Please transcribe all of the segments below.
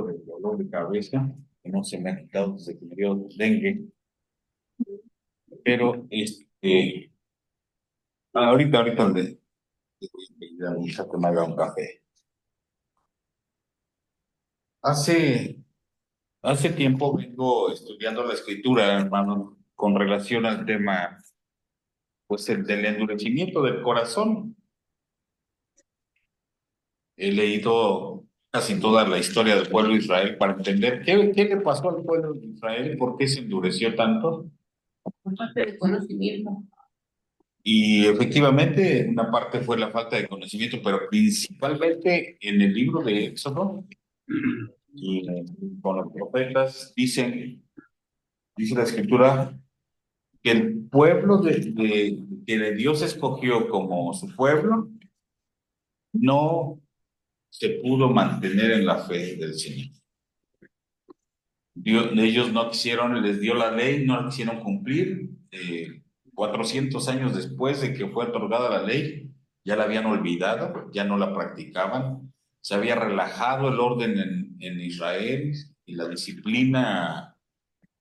del dolor de cabeza, que no se me ha quitado desde que me dio dengue, pero ahorita le voy a pedir a mi hija que me haga un café. Hace, hace tiempo vengo estudiando la escritura, hermano, con relación al tema, pues, el del endurecimiento del corazón. He leído casi toda la historia del pueblo de Israel para entender qué le pasó al pueblo de Israel y por qué se endureció tanto. Falta de conocimiento. Y efectivamente, una parte fue la falta de conocimiento, pero principalmente en el libro de Éxodo y con los profetas dice la escritura que el pueblo que Dios escogió como su pueblo no se pudo mantener en la fe del Señor. Ellos no quisieron, les dio la ley, no la quisieron cumplir. 400 años después de que fue otorgada la ley, ya la habían olvidado, ya no la practicaban. Se había relajado el orden en Israel y la disciplina,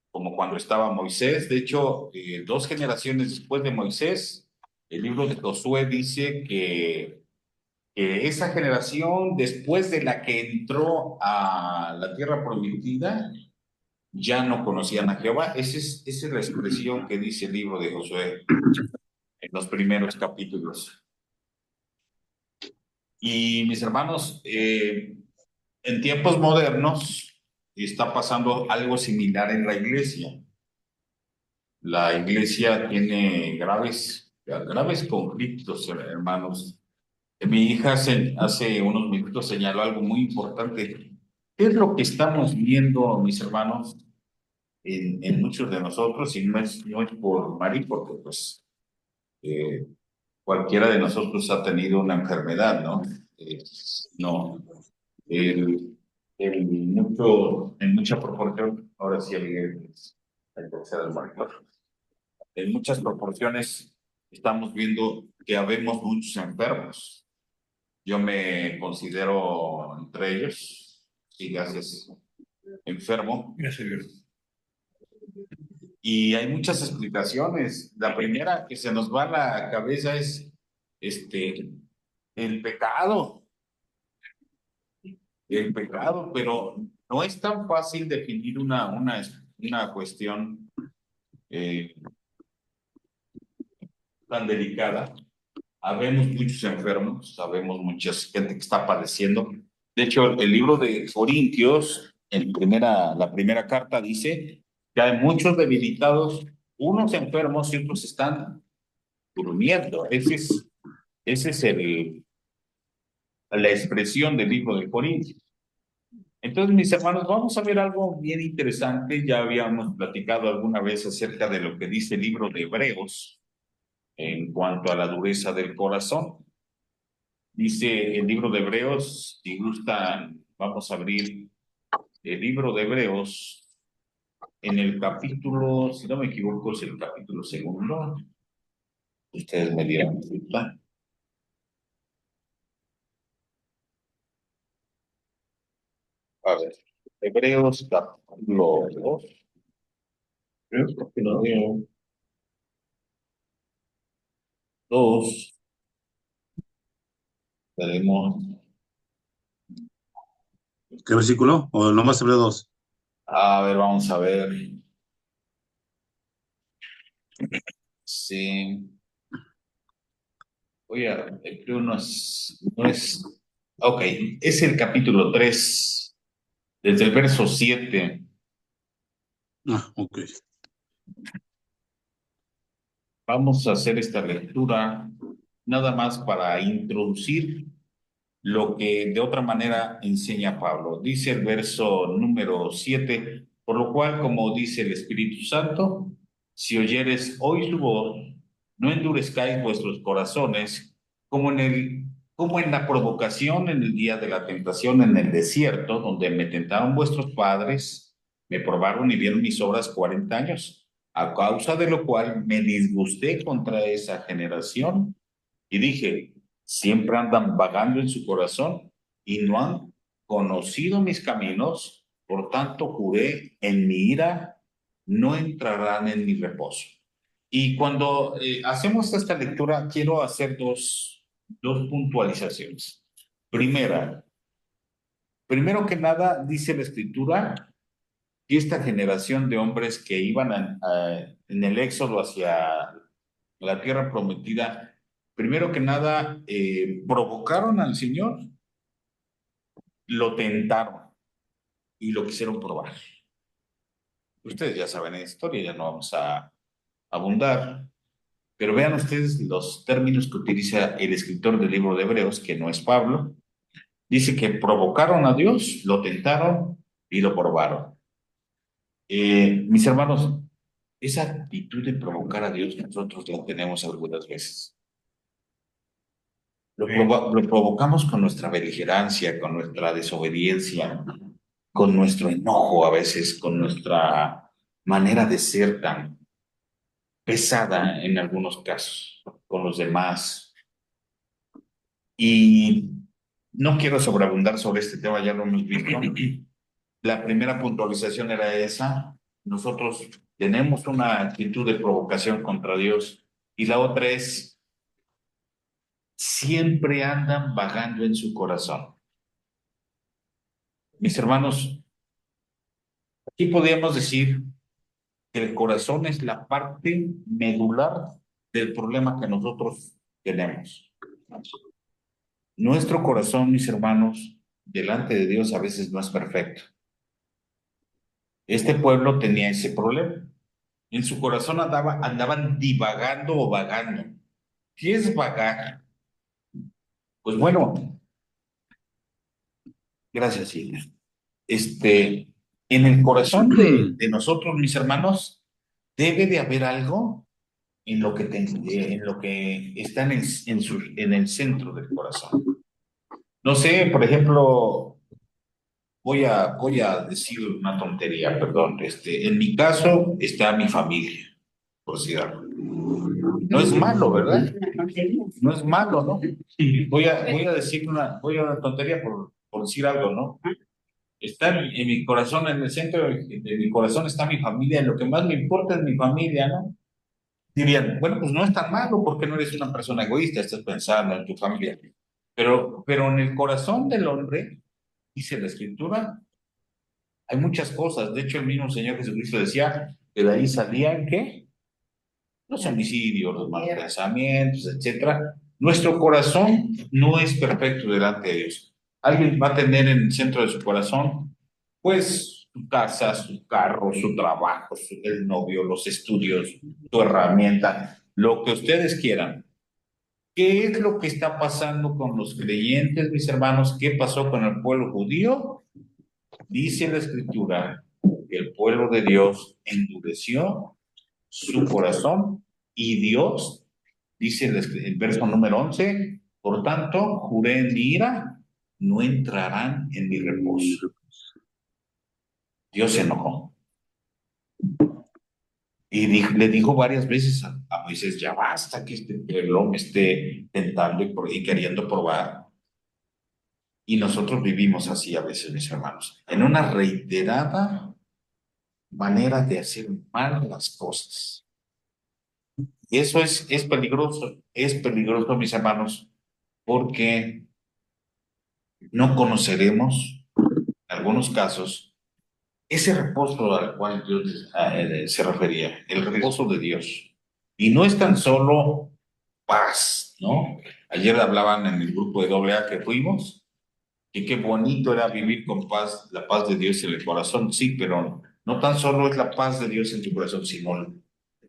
como cuando estaba Moisés. De hecho, 2 generaciones después de Moisés, el libro de Josué dice que esa generación, después de la que entró a la tierra prometida, ya no conocían a Jehová. Esa es la expresión que dice el libro de Josué en los primeros capítulos. Y mis hermanos, en tiempos modernos está pasando algo similar en la iglesia. La iglesia tiene graves conflictos, hermanos. Mi hija hace unos minutos señaló algo muy importante. ¿Qué es lo que estamos viendo, mis hermanos, en muchos de nosotros? Y no es por Mari, porque pues eh, cualquiera de nosotros ha tenido una enfermedad, ¿no? No. El, en mucha proporción, ahora sí, Miguel, hay que hacer el marcador. En muchas proporciones estamos viendo que habemos muchos enfermos. Yo me considero entre ellos, sí, gracias, enfermo. Gracias. Y hay muchas explicaciones. La primera que se nos va a la cabeza es este, el pecado, el pecado, pero no es tan fácil definir una cuestión eh, tan delicada. Habemos muchos enfermos, sabemos mucha gente que está padeciendo. De hecho, el libro de Corintios, la primera carta dice que hay muchos debilitados, unos enfermos y otros están durmiendo. Ese es la expresión del libro de Corintios. Entonces, mis hermanos, vamos a ver algo bien interesante. Ya habíamos platicado alguna vez acerca de lo que dice el libro de Hebreos en cuanto a la dureza del corazón. Dice el libro de Hebreos, si gustan, vamos a abrir el libro de Hebreos en el capítulo, si no me equivoco, es el capítulo segundo. Ustedes me dirán, ¿verdad? A ver, Hebreos capítulo 2. Creo que no veo. 2. Tenemos, ¿Qué versículo? ¿O nomás Hebreo 2? a ver, vamos a ver. Sí, creo no es, ok, es el capítulo 3 desde el verso 7. Ah, ok. Vamos a hacer esta lectura nada más para introducir lo que de otra manera enseña Pablo. Dice el verso número 7, por lo cual, como dice el Espíritu Santo, si oyeres hoy su voz, no endurezcáis vuestros corazones como como en la provocación en el día de la tentación en el desierto, donde me tentaron vuestros padres, me probaron y vieron mis obras 40 años, a causa de lo cual me disgusté contra esa generación y dije, siempre andan vagando en su corazón y no han conocido mis caminos, por tanto juré en mi ira, no entrarán en mi reposo. Y cuando hacemos esta lectura, quiero hacer dos puntualizaciones. Primero que nada, dice la Escritura que esta generación de hombres que iban en el éxodo hacia la tierra prometida, primero que nada, provocaron al Señor, lo tentaron y lo quisieron probar. Ustedes ya saben la historia, ya no vamos a abundar, pero vean ustedes los términos que utiliza el escritor del libro de Hebreos, que no es Pablo. Dice que provocaron a Dios, lo tentaron y lo probaron. Mis hermanos, esa actitud de provocar a Dios nosotros la tenemos algunas veces. Lo provocamos con nuestra beligerancia, con nuestra desobediencia, con nuestro enojo a veces, con nuestra manera de ser tan pesada en algunos casos con los demás. Y no quiero sobreabundar sobre este tema, ya lo hemos visto. La primera puntualización era esa. Nosotros tenemos una actitud de provocación contra Dios y la otra es, siempre andan vagando en su corazón. Mis hermanos, aquí podríamos decir que el corazón es la parte medular del problema que nosotros tenemos. Nuestro corazón, mis hermanos, delante de Dios a veces no es perfecto. Este pueblo tenía ese problema. En su corazón andaban divagando o vagando. ¿Qué es vagar? Pues bueno, gracias, Silvia. En el corazón de nosotros, mis hermanos, debe de haber algo en lo que está en el centro del corazón. No sé, por ejemplo, voy a decir una tontería, perdón. En mi caso está mi familia, por decir algo. No es malo, ¿verdad? No es malo, ¿no? Voy a decir voy a una tontería por decir algo, ¿no? Está en mi corazón, en el centro de mi corazón está mi familia, lo que más me importa es mi familia, ¿no? Dirían, bueno, pues no es tan malo porque no eres una persona egoísta, estás pensando en tu familia. Pero en el corazón del hombre, dice la Escritura, hay muchas cosas. De hecho, el mismo Señor Jesucristo decía que de ahí salían, ¿qué? Los homicidios, los malos pensamientos, etcétera. Nuestro corazón no es perfecto delante de Dios. Alguien va a tener en el centro de su corazón, pues, su casa, su carro, su trabajo, el novio, los estudios, su herramienta, lo que ustedes quieran. ¿Qué es lo que está pasando con los creyentes, mis hermanos? ¿Qué pasó con el pueblo judío? Dice la Escritura que el pueblo de Dios endureció su corazón y Dios, dice el verso número 11, por tanto, juré en mi ira, no entrarán en mi reposo. Dios se enojó y le dijo varias veces a Moisés, ya basta que este pueblo me esté tentando y queriendo probar. Y nosotros vivimos así a veces, mis hermanos, en una reiterada manera de hacer mal las cosas. Y eso es peligroso, mis hermanos, porque no conoceremos, en algunos casos, ese reposo al cual Dios se refería, el reposo de Dios. Y no es tan solo paz, ¿no? Ayer hablaban en el grupo de AA que fuimos, que qué bonito era vivir con paz, la paz de Dios en el corazón, sí, pero no tan solo es la paz de Dios en tu corazón, sino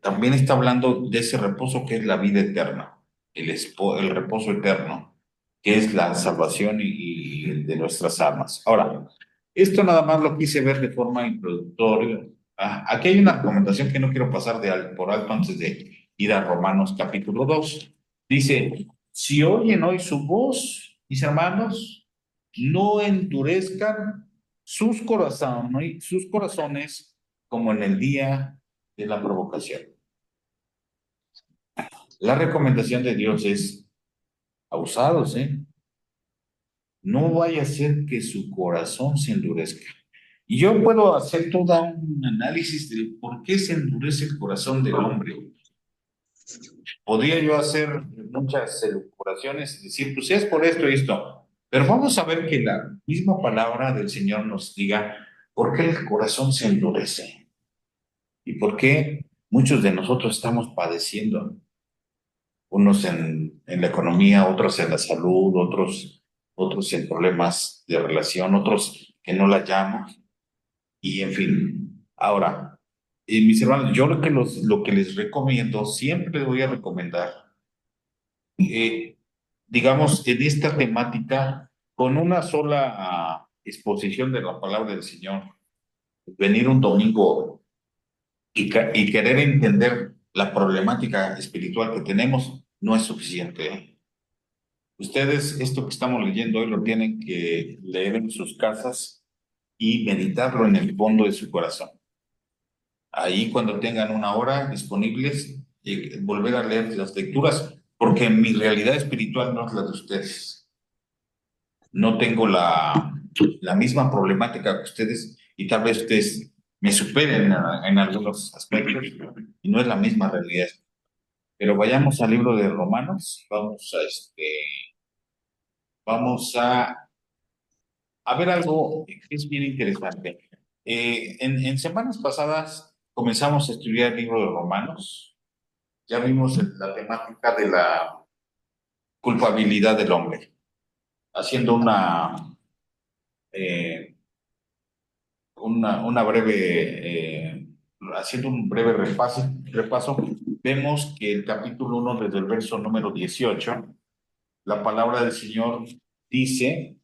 también está hablando de ese reposo que es la vida eterna, el reposo eterno, que es la salvación y de nuestras almas. Ahora, esto nada más lo quise ver de forma introductoria. Aquí hay una recomendación que no quiero pasar por alto antes de ir a Romanos capítulo 2. Dice, si oyen hoy su voz, mis hermanos, no endurezcan sus corazones como en el día de la provocación. La recomendación de Dios es abusados, ¿eh? no vaya a ser que su corazón se endurezca. Y yo puedo hacer todo un análisis de por qué se endurece el corazón del hombre. Podría yo hacer muchas elucubraciones y decir, pues es por esto y esto, pero vamos a ver que la misma palabra del Señor nos diga por qué el corazón se endurece y por qué muchos de nosotros estamos padeciendo, unos en la economía, otros en la salud, otros en problemas de relación, otros que no la llaman, y en fin. Ahora, mis hermanos, yo lo que les recomiendo, siempre les voy a recomendar, eh, digamos, en esta temática, con una sola exposición de la palabra del Señor, venir un domingo y querer entender la problemática espiritual que tenemos, no es suficiente, ¿eh? Ustedes, esto que estamos leyendo hoy, lo tienen que leer en sus casas y meditarlo en el fondo de su corazón. Ahí cuando tengan una hora disponibles, volver a leer las lecturas, porque mi realidad espiritual no es la de ustedes. No tengo la misma problemática que ustedes y tal vez ustedes me superen en algunos aspectos y no es la misma realidad. Pero vayamos al libro de Romanos, vamos a ver algo que es bien interesante. En semanas pasadas comenzamos a estudiar el libro de Romanos. Ya vimos la temática de la culpabilidad del hombre, haciendo eh, una breve, haciendo un breve repaso, vemos que el capítulo 1, desde el verso número 18, la palabra del Señor dice,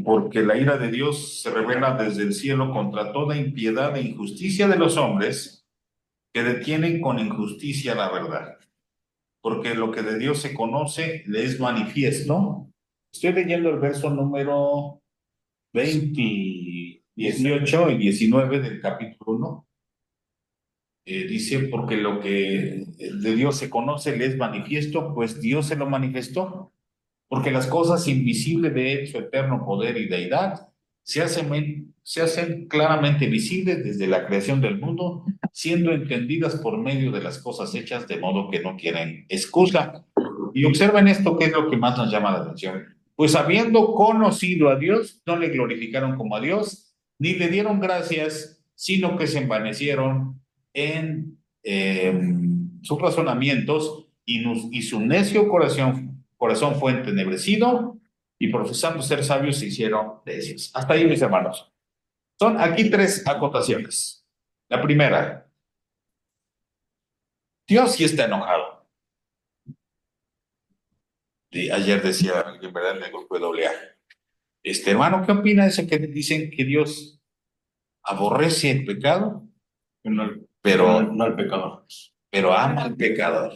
porque la ira de Dios se revela desde el cielo contra toda impiedad e injusticia de los hombres que detienen con injusticia la verdad. Porque lo que de Dios se conoce le es manifiesto. Estoy leyendo el verso número 20, 18 y 19 del capítulo 1. Dice, porque lo que de Dios se conoce le es manifiesto, pues Dios se lo manifestó. Porque las cosas invisibles de su eterno poder y deidad se hacen claramente visibles desde la creación del mundo, siendo entendidas por medio de las cosas hechas, de modo que no tienen excusa. Y observen esto, que es lo que más nos llama la atención. Pues habiendo conocido a Dios, no le glorificaron como a Dios, ni le dieron gracias, sino que se envanecieron en sus razonamientos y su necio corazón fue entenebrecido y profesando ser sabios se hicieron necios. Hasta ahí, mis hermanos. Son aquí tres acotaciones. La primera, Dios sí está enojado. Ayer decía alguien, ¿verdad? En el grupo de AA. Hermano, ¿qué opina de eso que dicen que Dios aborrece el pecado? No el pecador, pero ama al pecador.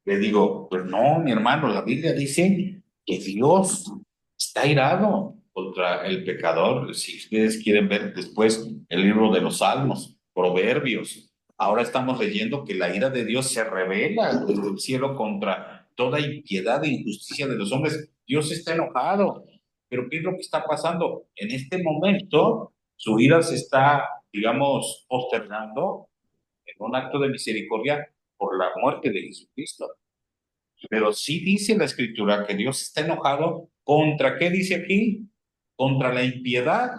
Le digo, pues no, mi hermano, la Biblia dice que Dios está irado contra el pecador. Si ustedes quieren ver después el libro de los Salmos, Proverbios, ahora estamos leyendo que la ira de Dios se revela desde el cielo contra toda impiedad e injusticia de los hombres. Dios está enojado. Pero ¿qué es lo que está pasando? En este momento, su ira se está, digamos, postergando en un acto de misericordia por la muerte de Jesucristo. Pero sí dice la escritura que Dios está enojado contra, ¿qué dice aquí? Contra la impiedad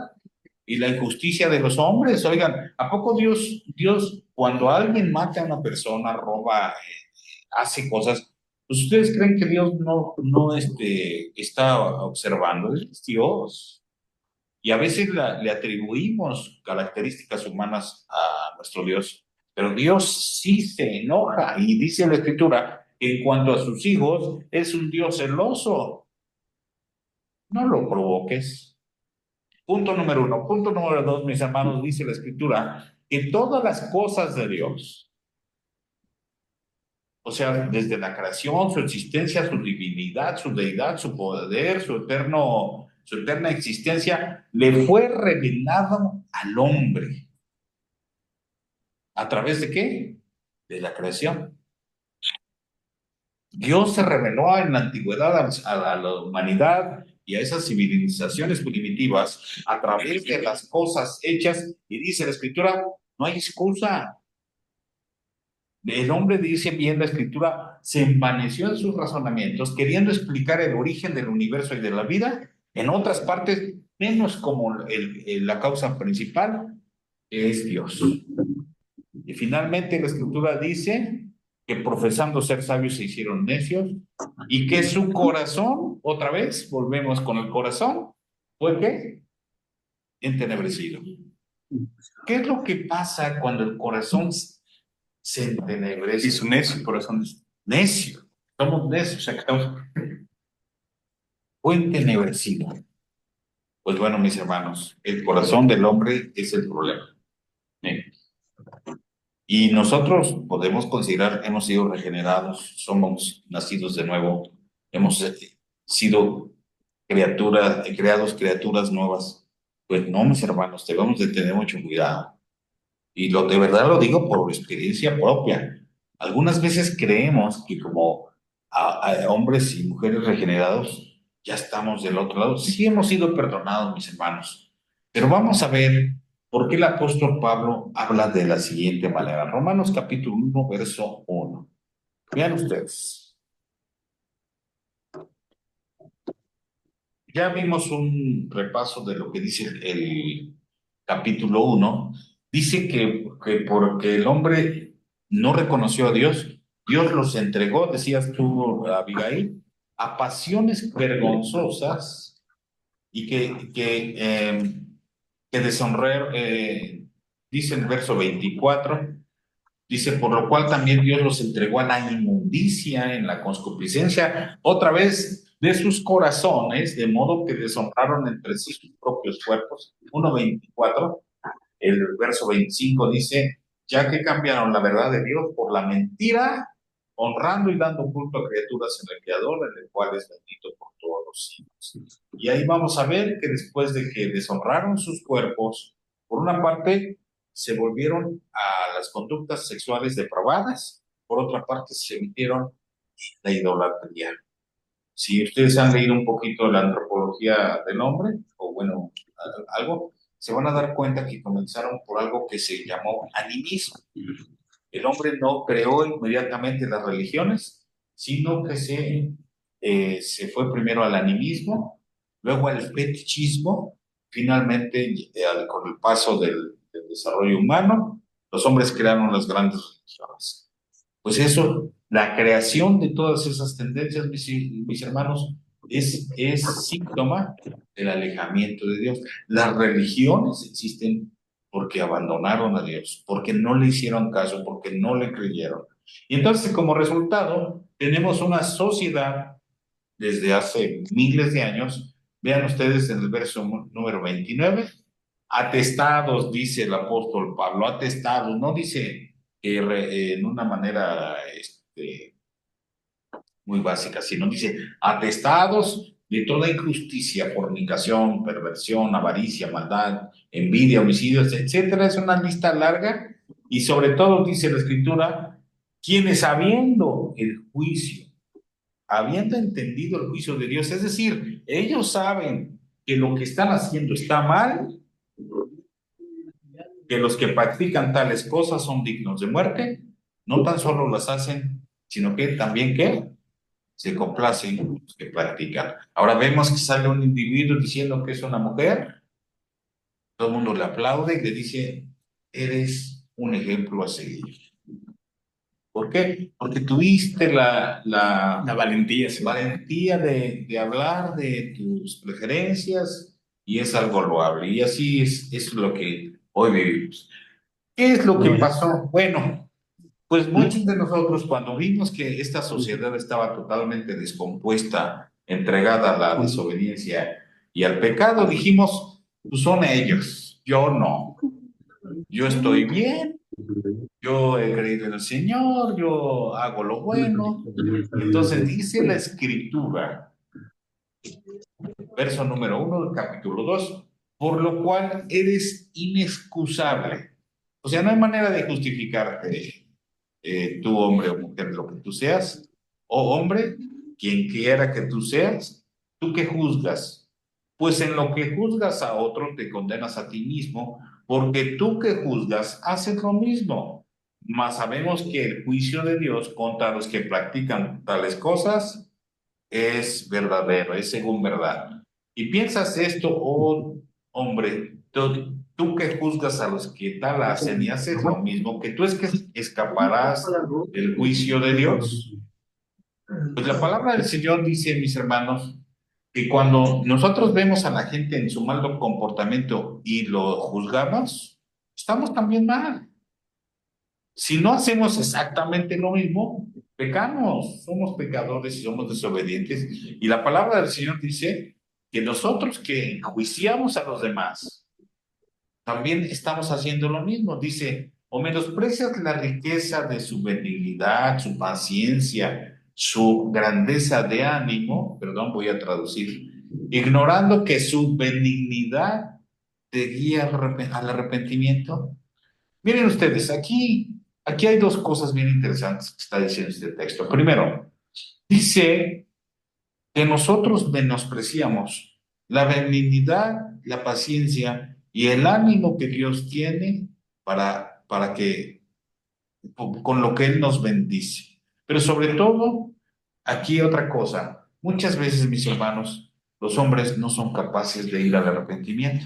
y la injusticia de los hombres. Oigan, ¿a poco Dios, cuando alguien mata a una persona, roba, hace cosas, pues ustedes creen que Dios no está observando? Es Dios. Y a veces le atribuimos características humanas a nuestro Dios, pero Dios sí se enoja y dice la Escritura, en cuanto a sus hijos, es un Dios celoso. No lo provoques. Punto número uno. Punto número dos, mis hermanos, dice la Escritura, que todas las cosas de Dios, o sea, desde la creación, su existencia, su divinidad, su deidad, su poder, su eterna existencia, le fue revelado al hombre. ¿A través de qué? De la creación. Dios se reveló en la antigüedad a la humanidad y a esas civilizaciones primitivas a través de las cosas hechas, y dice la Escritura, no hay excusa. El hombre, dice bien la Escritura, se envaneció en sus razonamientos, queriendo explicar el origen del universo y de la vida. En otras partes, menos como la causa principal, que es Dios. Y finalmente la Escritura dice que profesando ser sabios se hicieron necios y que su corazón, otra vez, volvemos con el corazón, ¿fue qué? Entenebrecido. ¿Qué es lo que pasa cuando el corazón se entenebrece? Y su necio corazón. Necio. Somos necios, o sea, que estamos... Fue entenebrecido. Pues bueno, mis hermanos, el corazón del hombre es el problema. Y nosotros podemos considerar, hemos sido regenerados, somos nacidos de nuevo, hemos sido creados criaturas nuevas. Pues no, mis hermanos, debemos de tener mucho cuidado. Y de verdad lo digo por experiencia propia. Algunas veces creemos que como a hombres y mujeres regenerados ya estamos del otro lado. Sí hemos sido perdonados, mis hermanos. Pero vamos a ver por qué el apóstol Pablo habla de la siguiente manera. Romanos capítulo 1, verso 1. Vean ustedes. Ya vimos un repaso de lo que dice el capítulo 1. Dice que porque el hombre no reconoció a Dios, Dios los entregó, decías tú, Abigail, a pasiones vergonzosas y que deshonrar, dice el verso 24, dice, por lo cual también Dios los entregó a la inmundicia en la concupiscencia, otra vez de sus corazones, de modo que deshonraron entre sí sus propios cuerpos. 1:24, el verso 25 dice, ya que cambiaron la verdad de Dios por la mentira, honrando y dando culto a criaturas en el Creador, en el cual es bendito por todos los siglos. Y ahí vamos a ver que después de que deshonraron sus cuerpos, por una parte, se volvieron a las conductas sexuales depravadas, por otra parte, se emitieron la idolatría. Si ustedes han leído un poquito la antropología del hombre, o bueno, algo, se van a dar cuenta que comenzaron por algo que se llamó animismo. El hombre no creó inmediatamente las religiones, sino que se fue primero al animismo, luego al fetichismo, finalmente con el paso del desarrollo humano, los hombres crearon las grandes religiones. Pues eso, la creación de todas esas tendencias, mis hermanos, es síntoma del alejamiento de Dios. Las religiones existen porque abandonaron a Dios, porque no le hicieron caso, porque no le creyeron. Y entonces, como resultado, tenemos una sociedad desde hace miles de años. Vean ustedes en el verso número 29, atestados, dice el apóstol Pablo, atestados, no dice en una manera muy básica, sino dice atestados de toda injusticia, fornicación, perversión, avaricia, maldad, envidia, homicidios, etcétera. Es una lista larga y sobre todo dice la Escritura, quienes habiendo el juicio, habiendo entendido el juicio de Dios, es decir, ellos saben que lo que están haciendo está mal, que los que practican tales cosas son dignos de muerte, no tan solo las hacen, sino que también que se complacen con los que practican. Ahora vemos que sale un individuo diciendo que es una mujer, todo el mundo le aplaude y le dice, eres un ejemplo a seguir. ¿Por qué? Porque tuviste la valentía, sí. valentía de hablar de tus preferencias y es algo loable. Y así es lo que hoy vivimos. ¿Qué es lo que pasó? Bueno, pues muchos de nosotros cuando vimos que esta sociedad estaba totalmente descompuesta, entregada a la desobediencia y al pecado, dijimos, pues son ellos, yo no. Yo estoy bien, yo he creído en el Señor, yo hago lo bueno. Entonces dice la Escritura, verso número 1 del capítulo 2, por lo cual eres inexcusable. O sea, no hay manera de justificarte, tú hombre o mujer, lo que tú seas, oh hombre, quien quiera que tú seas, ¿tú qué juzgas? Pues en lo que juzgas a otro te condenas a ti mismo, porque tú que juzgas haces lo mismo. Mas sabemos que el juicio de Dios contra los que practican tales cosas es verdadero, es según verdad. Y piensas esto, oh hombre, tú que juzgas a los que tal hacen y haces lo mismo, que tú es que escaparás del juicio de Dios. Pues la palabra del Señor dice, mis hermanos, que cuando nosotros vemos a la gente en su mal comportamiento y lo juzgamos, estamos también mal. Si no hacemos exactamente lo mismo, pecamos, somos pecadores y somos desobedientes. Y la palabra del Señor dice que nosotros que enjuiciamos a los demás, también estamos haciendo lo mismo. Dice, o menosprecias la riqueza de su benignidad, su paciencia, su grandeza de ánimo, perdón, voy a traducir, ignorando que su benignidad te guía al arrepentimiento. Miren ustedes, aquí hay dos cosas bien interesantes que está diciendo este texto. Primero, dice que nosotros menospreciamos la benignidad, la paciencia y el ánimo que Dios tiene para que, con lo que Él nos bendice. Pero sobre todo, aquí otra cosa. Muchas veces, mis hermanos, los hombres no son capaces de ir al arrepentimiento.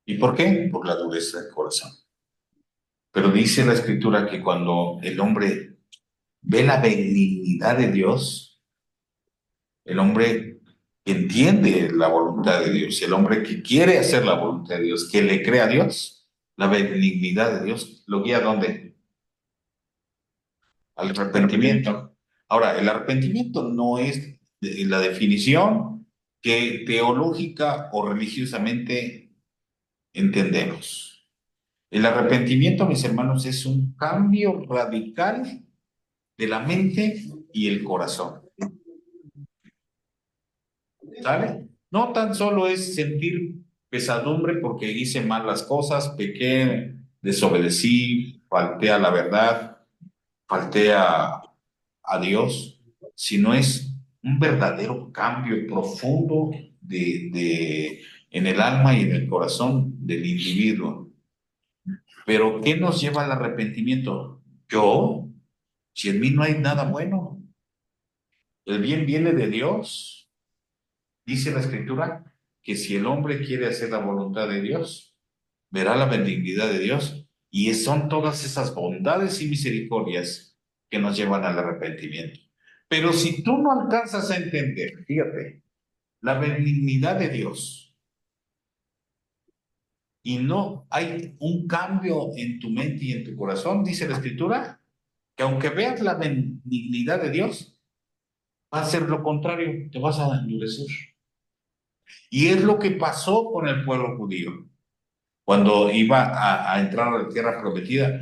¿Y por qué? Por la dureza del corazón. Pero dice la Escritura que cuando el hombre ve la benignidad de Dios, el hombre que entiende la voluntad de Dios, el hombre que quiere hacer la voluntad de Dios, que le cree a Dios, la benignidad de Dios, ¿lo guía a dónde? Al arrepentimiento. Ahora, el arrepentimiento no es la definición que teológica o religiosamente entendemos. El arrepentimiento, mis hermanos, es un cambio radical de la mente y el corazón. ¿Sale? No tan solo es sentir pesadumbre porque hice mal las cosas, pequé, desobedecí, falté a la verdad, falté a Dios, sino es un verdadero cambio profundo en el alma y en el corazón del individuo. Pero ¿qué nos lleva al arrepentimiento? Yo, si en mí no hay nada bueno, el bien viene de Dios. Dice la Escritura que si el hombre quiere hacer la voluntad de Dios, verá la benignidad de Dios y son todas esas bondades y misericordias que nos llevan al arrepentimiento. Pero si tú no alcanzas a entender, fíjate, la benignidad de Dios y no hay un cambio en tu mente y en tu corazón, dice la Escritura, que aunque veas la benignidad de Dios, va a ser lo contrario, te vas a endurecer. Y es lo que pasó con el pueblo judío. Cuando iba a entrar a la tierra prometida,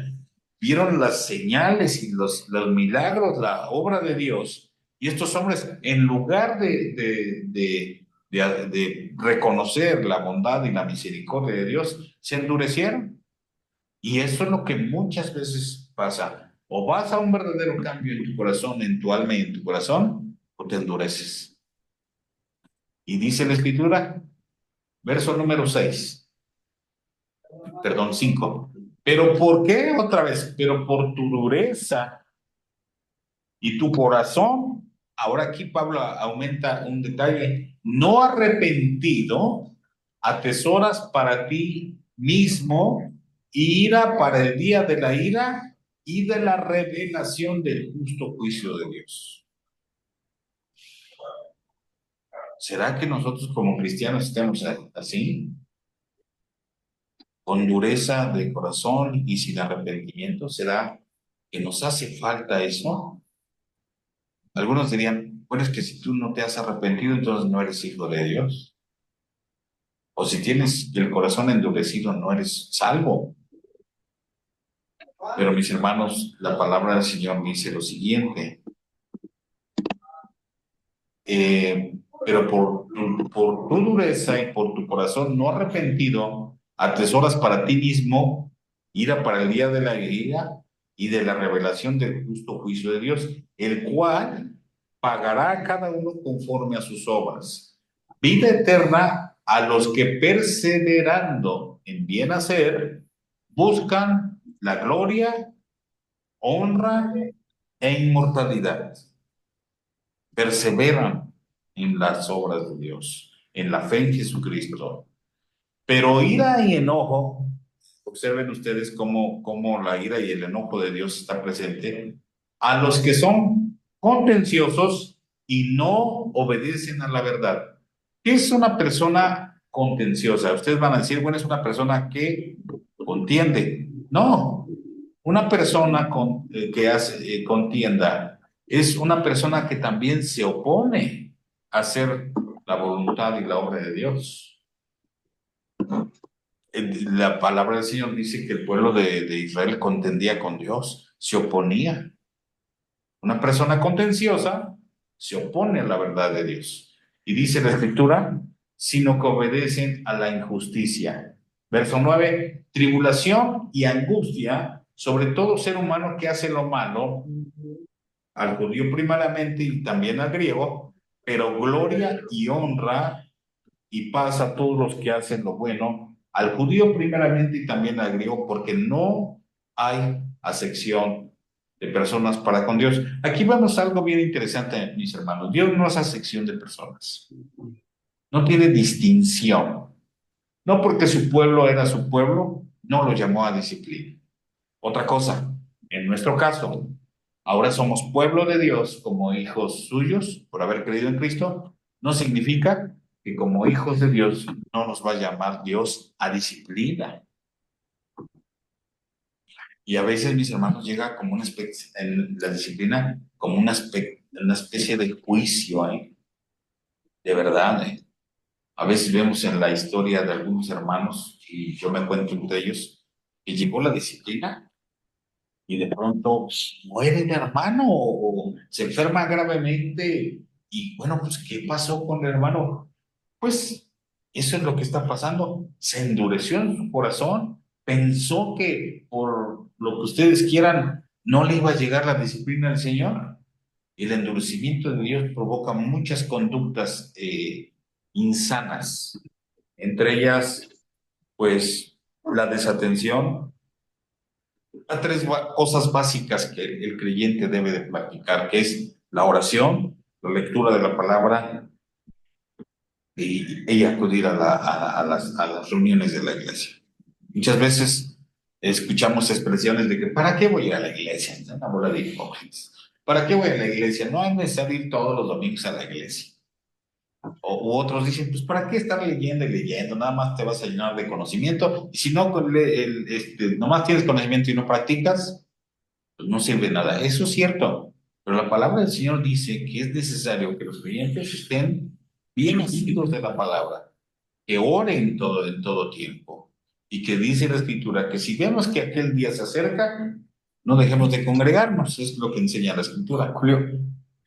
vieron las señales y los milagros, la obra de Dios. Y estos hombres, en lugar de reconocer la bondad y la misericordia de Dios, se endurecieron. Y eso es lo que muchas veces pasa. O vas a un verdadero cambio en tu corazón, en tu alma y en tu corazón, o te endureces. Y dice la Escritura, verso número 6. Perdón, 5. Pero ¿por qué otra vez? Pero por tu dureza y tu corazón. Ahora aquí Pablo aumenta un detalle. No arrepentido, atesoras para ti mismo ira para el día de la ira y de la revelación del justo juicio de Dios. ¿Será que nosotros como cristianos estamos así? Con dureza de corazón y sin arrepentimiento. ¿Será que nos hace falta eso? Algunos dirían, bueno, es que si tú no te has arrepentido, entonces no eres hijo de Dios. O si tienes el corazón endurecido, no eres salvo. Pero mis hermanos, la palabra del Señor dice lo siguiente. Pero por tu dureza y por tu corazón no arrepentido, atesoras para ti mismo ira para el día de la ira y de la revelación del justo juicio de Dios, el cual pagará a cada uno conforme a sus obras. Vida eterna a los que perseverando en bien hacer, buscan la gloria, honra e inmortalidad. Perseveran en las obras de Dios, en la fe en Jesucristo. Pero ira y enojo, observen ustedes cómo la ira y el enojo de Dios está presente a los que son contenciosos y no obedecen a la verdad. ¿Qué es una persona contenciosa? Ustedes van a decir, bueno, es una persona que contiende. No, una persona que hace contienda es una persona que también se opone a hacer la voluntad y la obra de Dios. La palabra del Señor dice que el pueblo de Israel contendía con Dios, se oponía. Una persona contenciosa se opone a la verdad de Dios. Y dice la Escritura, sino que obedecen a la injusticia. Verso 9, tribulación y angustia sobre todo ser humano que hace lo malo, al judío primeramente y también al griego, pero gloria y honra y paz a todos los que hacen lo bueno, al judío primeramente y también al griego, porque no hay acepción de personas para con Dios. Aquí vamos a algo bien interesante, mis hermanos. Dios no hace acepción de personas. No tiene distinción. No porque su pueblo era su pueblo, no lo llamó a disciplina. Otra cosa, en nuestro caso, ahora somos pueblo de Dios como hijos suyos por haber creído en Cristo, no significa que como hijos de Dios no nos va a llamar Dios a disciplina. Y a veces, mis hermanos, llega como una especie, en la disciplina, como una especie de juicio, ¿eh? De verdad, ¿eh? A veces vemos en la historia de algunos hermanos, y yo me encuentro entre ellos, que llegó la disciplina y de pronto muere el hermano o se enferma gravemente. Y bueno, pues, ¿qué pasó con el hermano? Pues eso es lo que está pasando. Se endureció en su corazón, pensó que por lo que ustedes quieran no le iba a llegar la disciplina del Señor. El endurecimiento de Dios provoca muchas conductas insanas, entre ellas, pues, la desatención a tres cosas básicas que el creyente debe de practicar, que es la oración, la lectura de la palabra y acudir a las reuniones de la iglesia. Muchas veces escuchamos expresiones de que ¿para qué voy a ir a la iglesia? Es una bola de hipócritas. ¿Para qué voy a la iglesia? No es necesario ir todos los domingos a la iglesia. U otros dicen, pues ¿para qué estar leyendo y leyendo? Nada más te vas a llenar de conocimiento. Y si no, nomás tienes conocimiento y no practicas, pues no sirve de nada. Eso es cierto, pero la palabra del Señor dice que es necesario que los creyentes estén bien asidos de la palabra, que oren en todo tiempo, y que dice la Escritura que si vemos que aquel día se acerca, no dejemos de congregarnos, es lo que enseña la Escritura. Julio,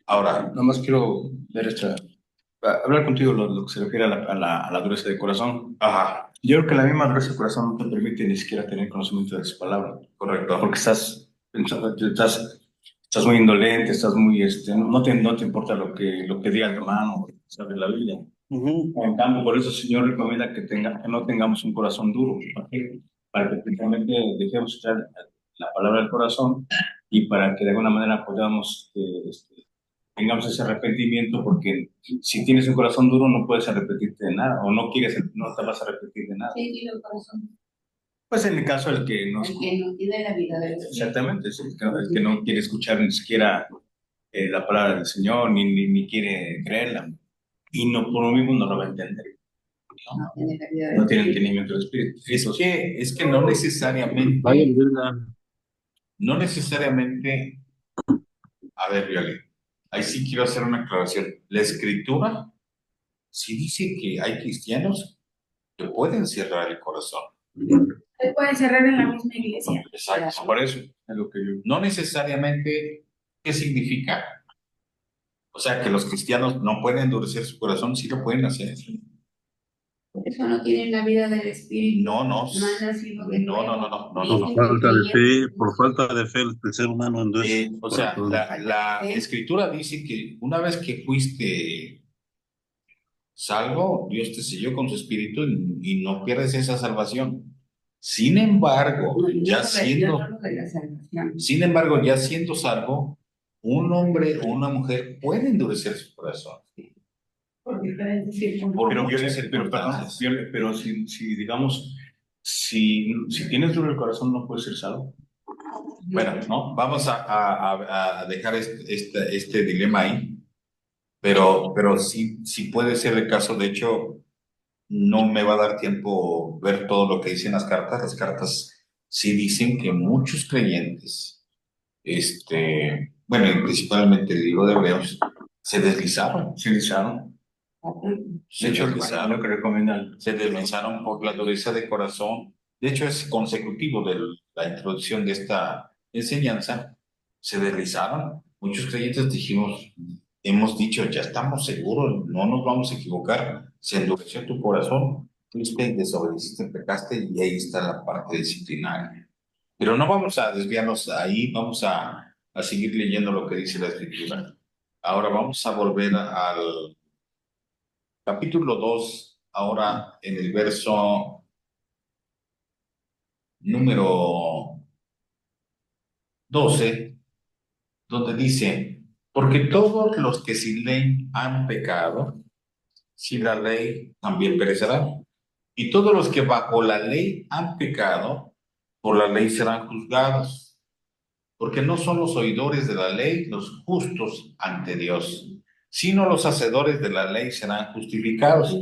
Ahora, nada más quiero ver hablar contigo lo que se refiere a la dureza de corazón. ajá, Yo creo que la misma dureza de corazón no te permite ni siquiera tener conocimiento de su palabra, correcto. porque estás pensando, estás muy indolente, estás muy, no te importa lo que diga el hermano, sabe la Biblia. En cambio, por eso el Señor recomienda que no tengamos un corazón duro. ¿Para qué? Para que precisamente dejemos echar la palabra del corazón y para que de alguna manera podamos, tengamos ese arrepentimiento, porque si tienes un corazón duro no puedes arrepentirte de nada, o no te vas a arrepentir de nada. Sí, tiene el corazón. Pues en el caso del que no... El que no tiene la vida de Dios. Exactamente, sí, el que no quiere escuchar ni siquiera la palabra del Señor, ni quiere creerla, y no por lo mismo no lo va a entender. No tiene la vida de No Dios. tiene entendimiento del Espíritu. Es que no necesariamente, no necesariamente, a ver, Violeta, ahí sí quiero hacer una aclaración. La Escritura sí dice que hay cristianos que pueden cerrar el corazón. Se puede cerrar en la misma iglesia. Exacto. Por eso es lo que yo... No necesariamente, ¿qué significa? O sea, que los cristianos no pueden endurecer su corazón, sí lo pueden hacer. Eso no tiene la vida del espíritu. No, no, No han nacido de no, nuevo. no, no, no, no, Dicen no. Por que falta de creían. fe, por falta de fe, el ser humano endurece. O sea, Corazón. la escritura dice que una vez que fuiste salvo, Dios te selló con su espíritu y no pierdes esa salvación. Sin embargo, No, yo ya no siendo, hablo de la salvación. sin embargo, ya siendo salvo, un hombre o una mujer puede endurecer su corazón Por diferentes circunstancias. por Pero, muchas pero, perdón, circunstancias. pero si digamos, si tienes duro el corazón, no puedes ser salvo. Bueno, no, vamos a dejar este dilema ahí, pero sí puede ser el caso. De hecho, no me va a dar tiempo ver todo lo que dicen las cartas. Las cartas sí dicen que muchos creyentes, bueno, y principalmente el libro de Hebreos, se deslizaron, Se lizaron. se De hecho, lo deslizaron, que recomiendan. se deslizaron por la dureza de corazón. De hecho, es consecutivo de la introducción de esta enseñanza. Se deslizaron. Muchos creyentes hemos dicho, ya estamos seguros, no nos vamos a equivocar. Se endureció tu corazón, fuiste y desobedeciste, pecaste, y ahí está la parte disciplinaria. Pero no vamos a desviarnos ahí, vamos a seguir leyendo lo que dice la Escritura. Ahora vamos a volver al capítulo 2, ahora en el verso número 12, donde dice, porque todos los que sin ley han pecado, sin la ley también perecerán. Y todos los que bajo la ley han pecado, por la ley serán juzgados. Porque no son los oidores de la ley los justos ante Dios, sino los hacedores de la ley serán justificados.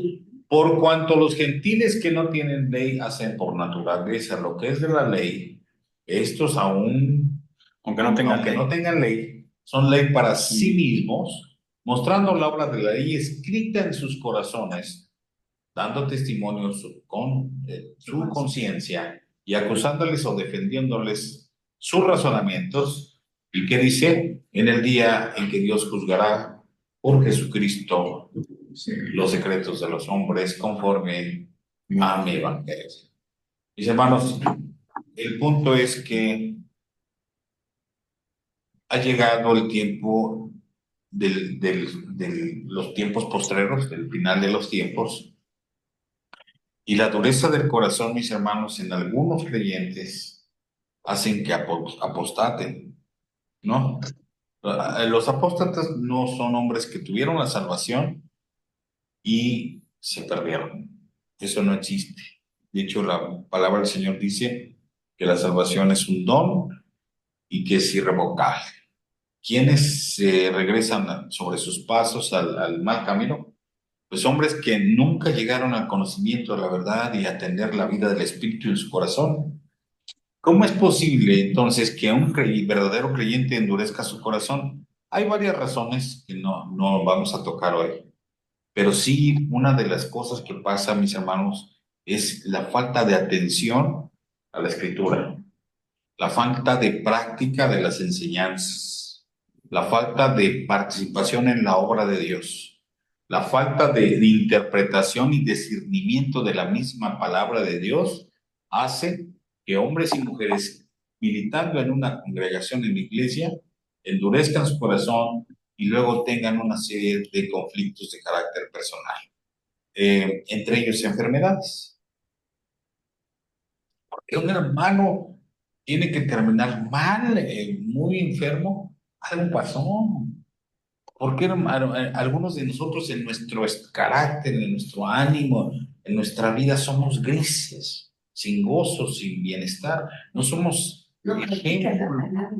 Por cuanto los gentiles que no tienen ley hacen por naturaleza lo que es de la ley, estos aún, Aunque no tengan aunque ley. no tengan ley, son ley para sí mismos, mostrando la obra de la ley escrita en sus corazones, dando testimonio su conciencia y acusándoles o defendiéndoles sus razonamientos. ¿Y qué dice? En el día en que Dios juzgará por Jesucristo los secretos de los hombres conforme a mi evangelio. Mis hermanos, el punto es que ha llegado el tiempo de los tiempos postreros, del final de los tiempos, y la dureza del corazón, mis hermanos, en algunos creyentes hacen que apostaten, ¿no? Los apóstatas no son hombres que tuvieron la salvación y se perdieron. Eso no existe. De hecho, la palabra del Señor dice que la salvación es un don y que es irrevocable. ¿Quiénes se regresan sobre sus pasos al mal camino? Pues hombres que nunca llegaron al conocimiento de la verdad y a tener la vida del Espíritu en su corazón. ¿Cómo es posible entonces que un verdadero creyente endurezca su corazón? Hay varias razones que no vamos a tocar hoy, pero sí una de las cosas que pasa, mis hermanos, es la falta de atención a la Escritura, la falta de práctica de las enseñanzas, la falta de participación en la obra de Dios, la falta de interpretación y discernimiento de la misma palabra de Dios hace que hombres y mujeres militando en una congregación en la iglesia endurezcan su corazón y luego tengan una serie de conflictos de carácter personal, entre ellos enfermedades. Porque un hermano tiene que terminar mal, muy enfermo, algo pasó. Porque algunos de nosotros en nuestro carácter, en nuestro ánimo, en nuestra vida somos grises, sin gozo, sin bienestar, no somos No practicas la palabra.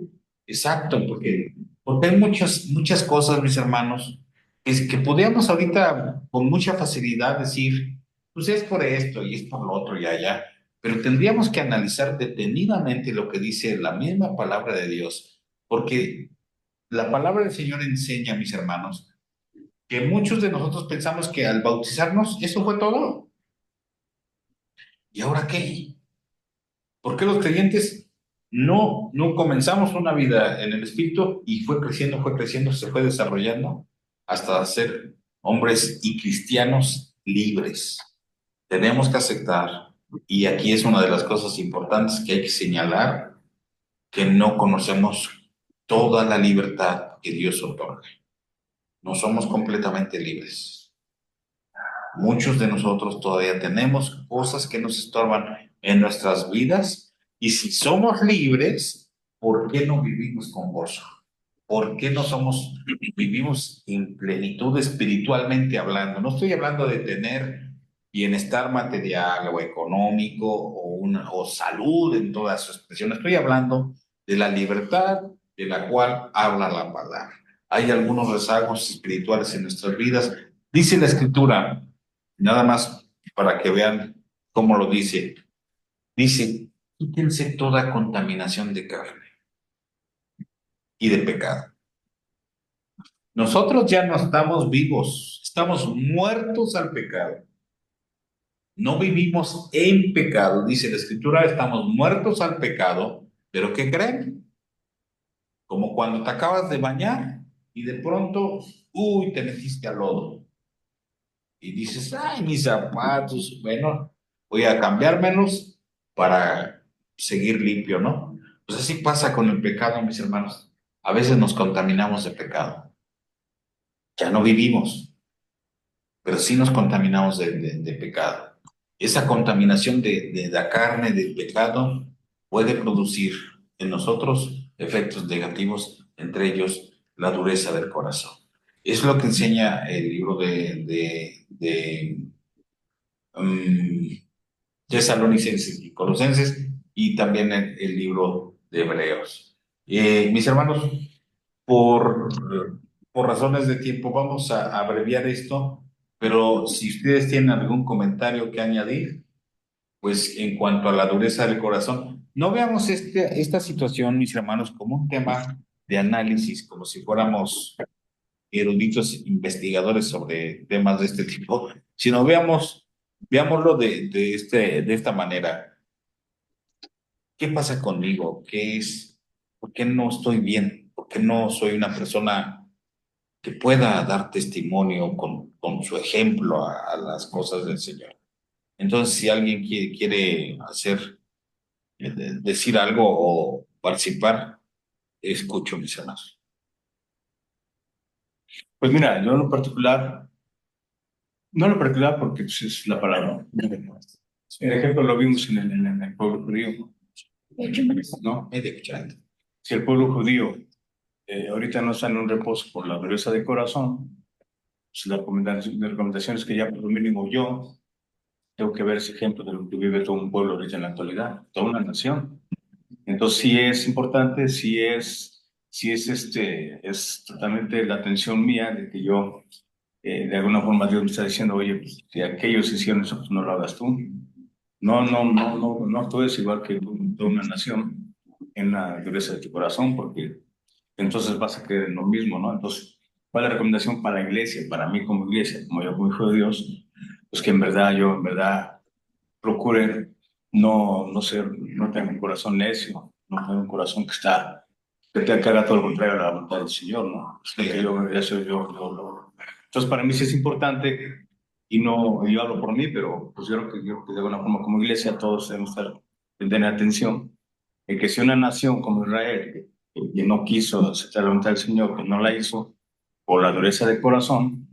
Exacto, porque hay muchas cosas, mis hermanos, que podríamos ahorita con mucha facilidad decir, pues es por esto y es por lo otro y allá, pero tendríamos que analizar detenidamente lo que dice la misma palabra de Dios, porque la palabra del Señor enseña, mis hermanos, que muchos de nosotros pensamos que al bautizarnos, eso fue todo. ¿Y ahora qué? ¿Por qué los creyentes no comenzamos una vida en el Espíritu y fue creciendo, se fue desarrollando hasta ser hombres y cristianos libres? tenemos que aceptar, y aquí es una de las cosas importantes que hay que señalar, que no conocemos toda la libertad que Dios otorga. No somos completamente libres. Muchos de nosotros todavía tenemos cosas que nos estorban en nuestras vidas, y si somos libres, ¿por qué no vivimos con gozo? ¿Por qué no vivimos en plenitud espiritualmente hablando? No estoy hablando de tener bienestar material o económico o salud en toda su expresión. Estoy hablando de la libertad de la cual habla la palabra. Hay algunos rezagos espirituales en nuestras vidas. Dice la Escritura, nada más para que vean cómo lo dice. Dice, quítense toda contaminación de carne y de pecado. Nosotros ya no estamos vivos, estamos muertos al pecado. No vivimos en pecado, dice la Escritura, estamos muertos al pecado, pero ¿qué creen? Como cuando te acabas de bañar y de pronto, te metiste al lodo. Y dices, ay, mis zapatos, bueno, voy a cambiármelos para seguir limpio, ¿no? Pues así pasa con el pecado, mis hermanos. A veces nos contaminamos de pecado. Ya no vivimos, pero sí nos contaminamos de pecado. Esa contaminación de la carne, del pecado, puede producir en nosotros efectos negativos, entre ellos la dureza del corazón. Es lo que enseña el libro de Tesalonicenses y Colosenses, y también el libro de Hebreos. Mis hermanos, por, por razones de tiempo vamos a abreviar esto, pero si ustedes tienen algún comentario que añadir, pues en cuanto a la dureza del corazón, no veamos esta situación, mis hermanos, como un tema de análisis, como si fuéramos eruditos investigadores sobre temas de este tipo, sino veámoslo de esta manera. ¿Qué pasa conmigo? ¿Por qué no estoy bien? ¿Por qué no soy una persona que pueda dar testimonio con su ejemplo a las cosas del Señor? Entonces, si alguien quiere decir algo o participar, escucho, mis hermanos. Pues mira, yo en lo particular, no en lo particular porque pues, es la palabra. El ejemplo lo vimos en el pueblo judío, ¿no? Media cucharada. Si el pueblo judío ahorita no está en un reposo por la dureza de corazón, pues la recomendación es que ya por lo mínimo yo tengo que ver ese ejemplo de lo que vive todo un pueblo ahorita en la actualidad, toda una nación. Entonces sí es importante, es totalmente la atención mía de que yo, de alguna forma Dios me está diciendo, oye, pues, si aquellos hicieron eso, pues no lo hagas tú. No actúes igual que toda una nación en la dureza de tu corazón, porque entonces vas a querer lo mismo, ¿no? Entonces, ¿cuál es la recomendación para la iglesia, para mí como iglesia, como yo como hijo de Dios? Pues que en verdad, procure no tener un corazón necio, no tener un corazón que haga todo lo contrario a la voluntad del Señor, ¿no? Es que Entonces, para mí sí es importante, y no, yo hablo por mí, pero pues yo creo que de alguna forma como iglesia todos debemos tener atención, en que si una nación como Israel, que no quiso aceptar la voluntad del Señor, que no la hizo por la dureza del corazón,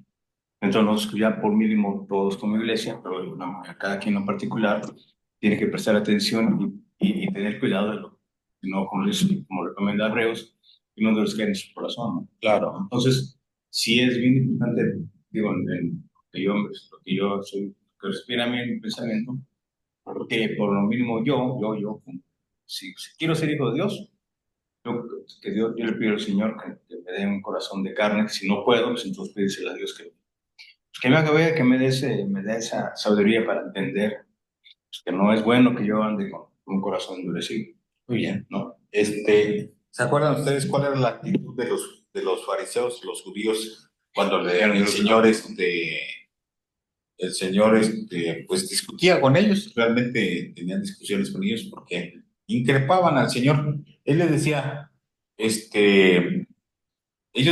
entonces nosotros ya por mínimo todos como iglesia, pero cada quien en particular, tiene que prestar atención y tener cuidado de lo que no, como recomienda Hebreos, y no de los que hay en su corazón, ¿no? Claro. Entonces, sí es bien importante, digo, lo que yo soy, que respira a mí en mi pensamiento, porque por lo mínimo si quiero ser hijo de Dios, yo le pido al Señor que me dé un corazón de carne. Si no puedo, pues entonces pídeselo a Dios que me haga ver, que me dé esa sabiduría para entender pues, que no es bueno que yo ande con un corazón endurecido. Muy bien. ¿No? ¿Se acuerdan ustedes cuál era la actitud de los fariseos, los judíos, cuando el Señor, pues discutía con ellos? Realmente tenían discusiones con ellos porque increpaban al Señor. Él les decía, ellos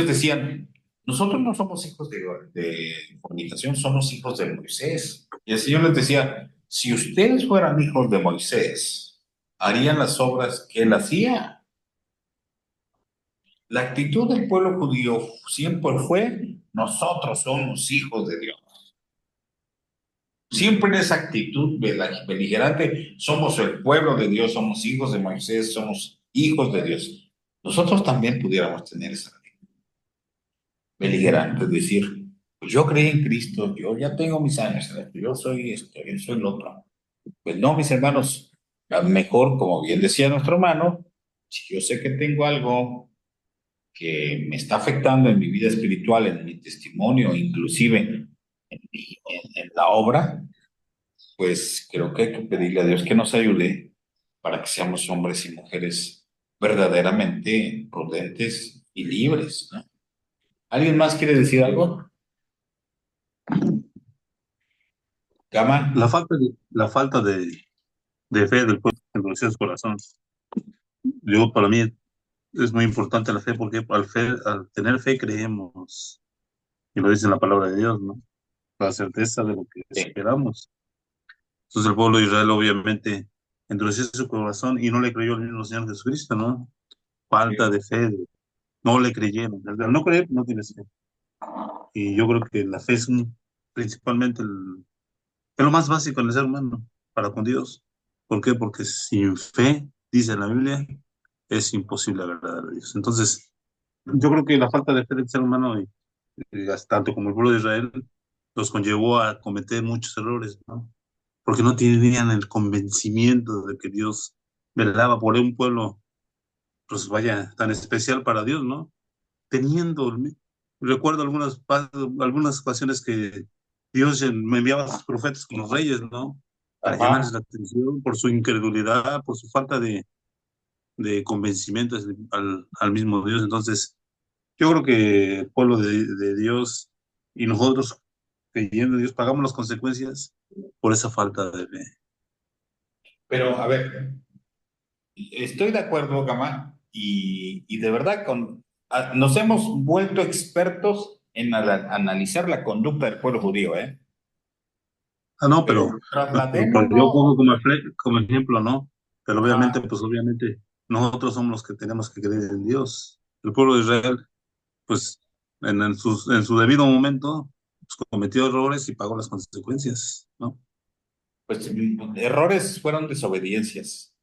decían, nosotros no somos hijos de fornicación, somos hijos de Moisés. Y el Señor les decía, si ustedes fueran hijos de Moisés, harían las obras que él hacía. La actitud del pueblo judío siempre fue, nosotros somos hijos de Dios. Siempre en esa actitud beligerante, somos el pueblo de Dios, somos hijos de Moisés, somos hijos de Dios. Nosotros también pudiéramos tener esa actitud beligerante, es decir, pues yo creí en Cristo, yo ya tengo mis años, yo soy esto, yo soy lo otro. Pues no, mis hermanos, a lo mejor, como bien decía nuestro hermano, si yo sé que tengo algo que me está afectando en mi vida espiritual, en mi testimonio, inclusive en la obra, pues creo que hay que pedirle a Dios que nos ayude para que seamos hombres y mujeres verdaderamente prudentes y libres, ¿no? ¿Alguien más quiere decir algo? Gama. La falta de fe del pueblo en su corazón. Yo, para mí, es muy importante la fe porque al tener fe creemos, y lo dice en la palabra de Dios, ¿no? La certeza de lo que Sí. esperamos. Entonces el pueblo de Israel obviamente endureció su corazón y no le creyó al mismo Señor Jesucristo, ¿no? Falta de fe, no le creyeron. Al no creer, no tienes fe. Y yo creo que la fe es principalmente es lo más básico en el ser humano para con Dios. ¿Por qué? Porque sin fe, dice la Biblia, es imposible agradar a Dios. Entonces, yo creo que la falta de fe del ser humano, tanto como el pueblo de Israel, los conllevó a cometer muchos errores, ¿no? Porque no tenían el convencimiento de que Dios velaba por un pueblo, pues vaya, tan especial para Dios, ¿no? Teniendo, recuerdo algunas ocasiones que Dios me enviaba a sus profetas con los reyes, ¿no? Para llamarles Ajá. la atención por su incredulidad, por su falta de convencimiento al mismo Dios. Entonces, yo creo que el pueblo de Dios y nosotros, creyendo en Dios, pagamos las consecuencias por esa falta de fe. Pero, a ver, estoy de acuerdo, Gama, y de verdad nos hemos vuelto expertos en analizar la conducta del pueblo judío, ¿eh? Ah, no, Pero pero yo trasladémoslo, pongo como ejemplo, ¿no? Pero obviamente, ajá, pues obviamente, nosotros somos los que tenemos que creer en Dios. El pueblo de Israel, pues, en su debido momento, pues, cometió errores y pagó las consecuencias, ¿no? pues errores fueron desobediencias.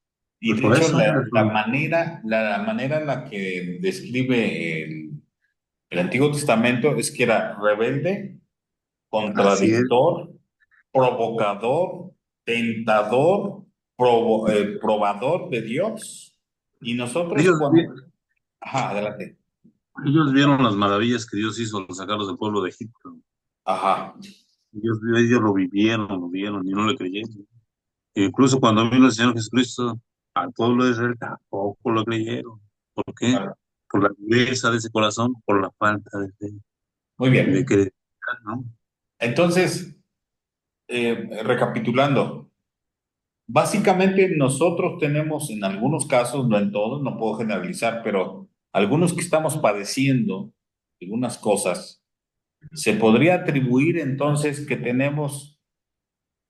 Y Pues de por hecho, eso, la manera en la que describe el Antiguo Testamento es que era rebelde, así es. contradictor, provocador, tentador, probador de Dios. Y nosotros Ellos, vi- cuando... Ajá, adelante. ellos vieron las maravillas que Dios hizo al sacarlos del pueblo de Egipto. Ajá. Ellos lo vieron y no le creyeron. Incluso cuando vino el Señor Jesucristo, al pueblo de Israel tampoco lo creyeron. ¿Por qué? Claro. Por la dureza de ese corazón, por la falta de fe, Muy de bien. que, ¿no? Entonces, recapitulando, básicamente nosotros tenemos en algunos casos, no en todos, no puedo generalizar, pero algunos que estamos padeciendo algunas cosas, se podría atribuir entonces que tenemos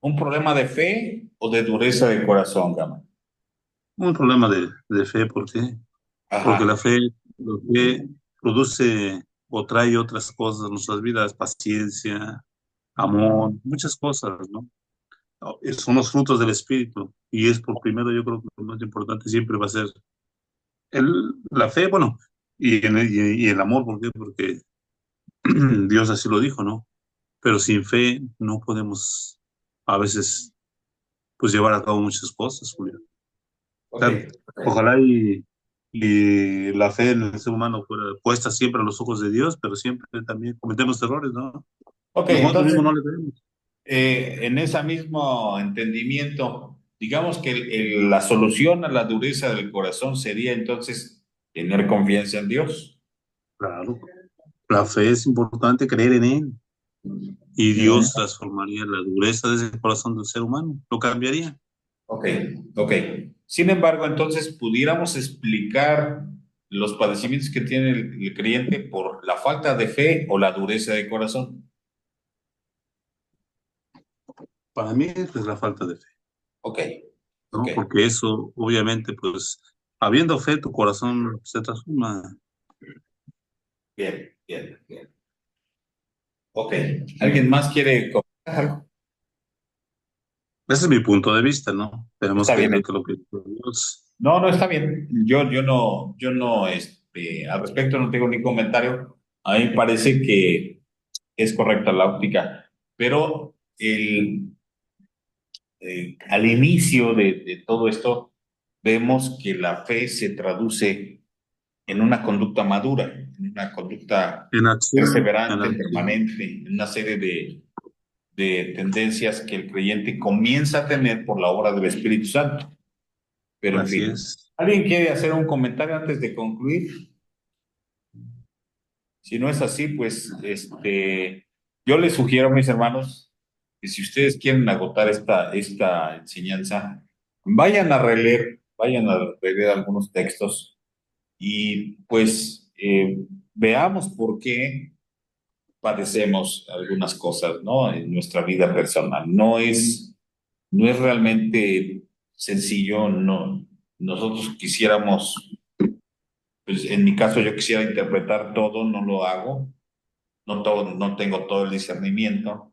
un problema de fe o de dureza de corazón, Gama. Un problema de fe. ¿Por qué? Porque Ajá. la fe produce o trae otras cosas en nuestras vidas, paciencia, amor, muchas cosas, ¿no? Son los frutos del Espíritu. Y es por primero, yo creo que lo más importante siempre va a ser la fe, bueno, y el amor. ¿Por qué? Porque Dios así lo dijo, ¿no? Pero sin fe no podemos a veces pues llevar a cabo muchas cosas, Julio. Ok. Claro, ojalá y la fe en el ser humano fuera puesta siempre a los ojos de Dios, pero siempre también cometemos errores, ¿no? Ok, Nosotros entonces, mismos no le creemos. en ese mismo entendimiento, digamos que la solución a la dureza del corazón sería entonces tener confianza en Dios. Claro, la fe es importante, creer en Él, y Ujú. Dios transformaría la dureza de ese corazón del ser humano, lo cambiaría. Ok, ok. Sin embargo, entonces pudiéramos explicar los padecimientos que tiene el creyente por la falta de fe o la dureza de corazón. Para mí es la falta de fe, Ok, ¿no? ok. Porque eso, obviamente, pues, habiendo fe, tu corazón se transforma. Bien, bien, bien. Ok. ¿Alguien más quiere comentar algo? Ese es mi punto de vista, ¿no? Tenemos Está que bien. ver que lo que Dios. No, no, está bien. Yo no, al respecto no tengo ni comentario. A mí me parece que es correcta la óptica, pero al inicio de todo esto, vemos que la fe se traduce en una conducta madura, en una conducta En perseverante, acción, permanente, en una serie de tendencias que el creyente comienza a tener por la obra del Espíritu Santo. Pero en así fin, es. ¿alguien quiere hacer un comentario antes de concluir? Si no es así, pues yo les sugiero, mis hermanos, que si ustedes quieren agotar esta enseñanza, vayan a releer algunos textos y pues veamos por qué padecemos algunas cosas, ¿no? En nuestra vida personal. No es realmente sencillo, no. Nosotros quisiéramos, pues en mi caso yo quisiera interpretar todo, no lo hago, no todo, no tengo todo el discernimiento,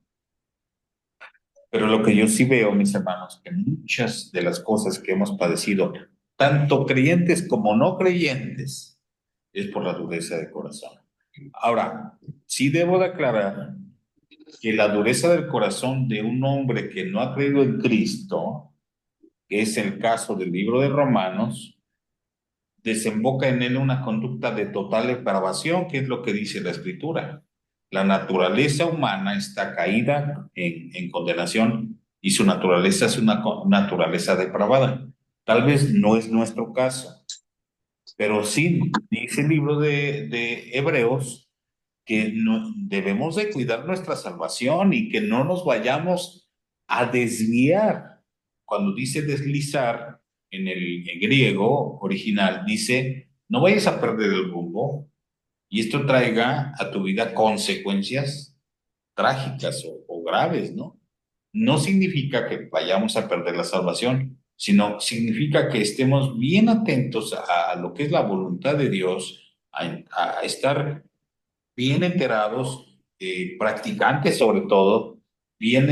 pero lo que yo sí veo, mis hermanos, que muchas de las cosas que hemos padecido, tanto creyentes como no creyentes, es por la dureza de corazón. Ahora, sí debo de aclarar que la dureza del corazón de un hombre que no ha creído en Cristo, que es el caso del libro de Romanos, desemboca en él una conducta de total depravación, que es lo que dice la Escritura. La naturaleza humana está caída en condenación y su naturaleza es una naturaleza depravada. Tal vez no es nuestro caso, pero sí dice el libro de Hebreos que no, debemos de cuidar nuestra salvación y que no nos vayamos a desviar. Cuando dice deslizar en el en griego original, dice, no vayas a perder el rumbo y esto traiga a tu vida consecuencias trágicas o graves, ¿no? No significa que vayamos a perder la salvación, sino significa que estemos bien atentos a lo que es la voluntad de Dios, a estar bien enterados, practicantes sobre todo, bien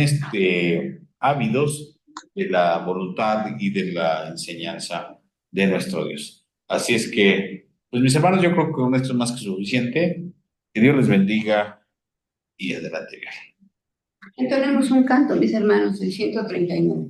ávidos de la voluntad y de la enseñanza de nuestro Dios. Así es que, pues mis hermanos, yo creo que con esto es más que suficiente. Que Dios les bendiga y adelante. Entonemos un canto, mis hermanos, el 139.